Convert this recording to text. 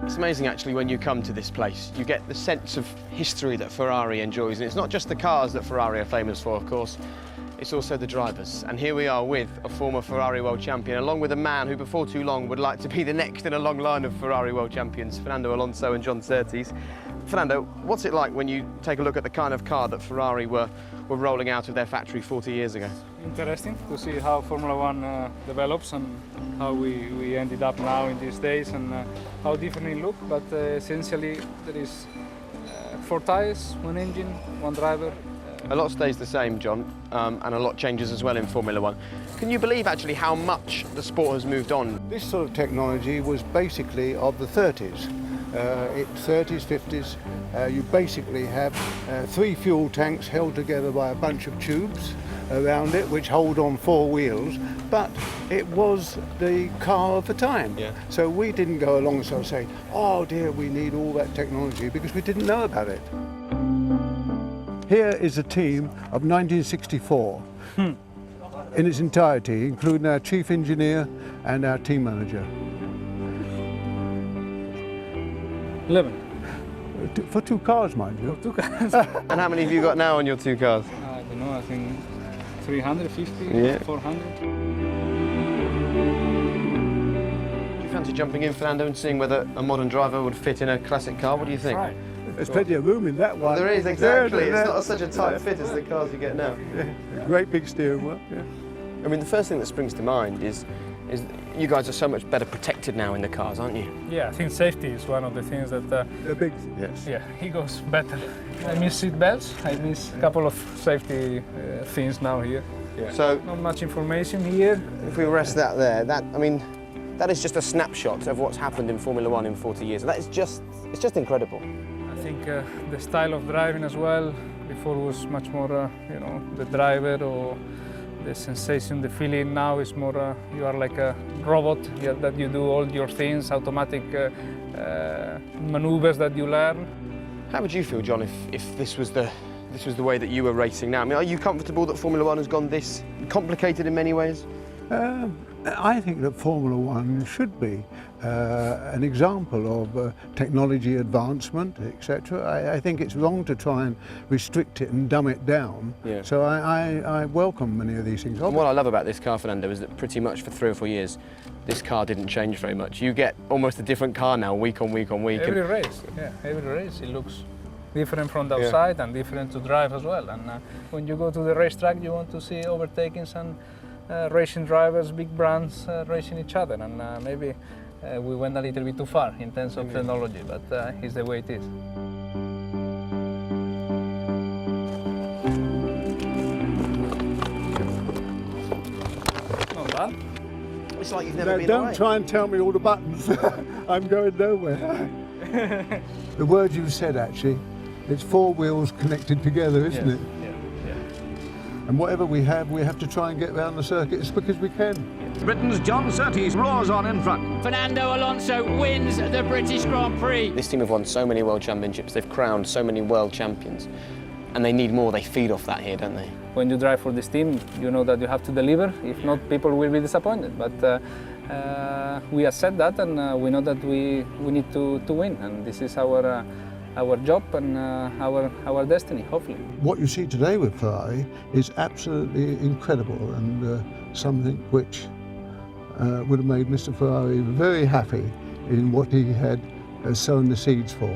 It's amazing actually when you come to this place. You get the sense of history that Ferrari enjoys, and it's not just the cars that Ferrari are famous for, of course, it's also the drivers. And here we are with a former Ferrari world champion, along with a man who before too long would like to be the next in a long line of Ferrari world champions, Fernando Alonso and John Surtees. Fernando, what's it like when you take a look at the kind of car that Ferrari were rolling out of their factory 40 years ago? Interesting to see how Formula One develops and how we ended up now in these days and how different it looks. But essentially there is 4 tyres, 1 engine, 1 driver. A lot stays the same, John, and a lot changes as well in Formula One. Can you believe actually how much the sport has moved on? This sort of technology was basically of the 30s. 30s, 50s, you basically have 3 fuel tanks held together by a bunch of tubes around it which hold on 4 wheels, but it was the car of the time. Yeah. So we didn't go along and say, oh dear, we need all that technology, because we didn't know about it. Here is a team of 1964 in its entirety, including our chief engineer and our team manager. 11. For 2 cars, mind you. 2 cars. And how many have you got now on your 2 cars? I don't know, I think 350, Yeah. 400. Do you fancy jumping in, Fernando, and seeing whether a modern driver would fit in a classic car? What do you think? Right. There's plenty of room in that one. There is, exactly. It's not such a tight fit as the cars you get now. Yeah. Great big steering wheel. Yeah. I mean, the first thing that springs to mind is you guys are so much better protected now in the cars, aren't you? Yeah, I think safety is one of the things that The big, yes. yeah, he goes better. I miss seat belts. I miss a couple of safety things now here. Yeah. So Not much information here. if we rest that there, that is just a snapshot of what's happened in Formula One in 40 years. That is it's just incredible. I think the style of driving as well. Before was much more, you know, the driver or the sensation, the feeling. Now is more you are like a robot, that you do all your things, automatic maneuvers that you learn. How would you feel, John, if this was the way that you were racing now? I mean, are you comfortable that Formula One has gone this complicated in many ways? I think that Formula One should be an example of technology advancement, etc. I think it's wrong to try and restrict it and dumb it down. Yeah. So I welcome many of these things. And what I love about this car, Fernando, is that pretty much for 3 or 4 years, this car didn't change very much. You get almost a different car now, week on week on week. Every race, yeah, every race it looks different from the outside and different to drive as well. And when you go to the racetrack, you want to see overtakings and racing drivers, big brands racing each other, and maybe we went a little bit too far in terms of technology, but it's the way it is. Not bad. It's like you've never been Don't away. try and tell me all the buttons. I'm going nowhere. The word you said, actually, it's 4 wheels connected together, isn't it? And whatever we have to try and get around the circuits because we can. Britain's John Surtees roars on in front. Fernando Alonso wins the British Grand Prix. This team have won so many world championships, they've crowned so many world champions, and they need more. They feed off that here, don't they? When you drive for this team, you know that you have to deliver. If not, people will be disappointed. But we accept that, and we know that we need to win, and this is our job and our destiny, hopefully. What you see today with Ferrari is absolutely incredible and something which would have made Mr. Ferrari very happy in what he had sown the seeds for.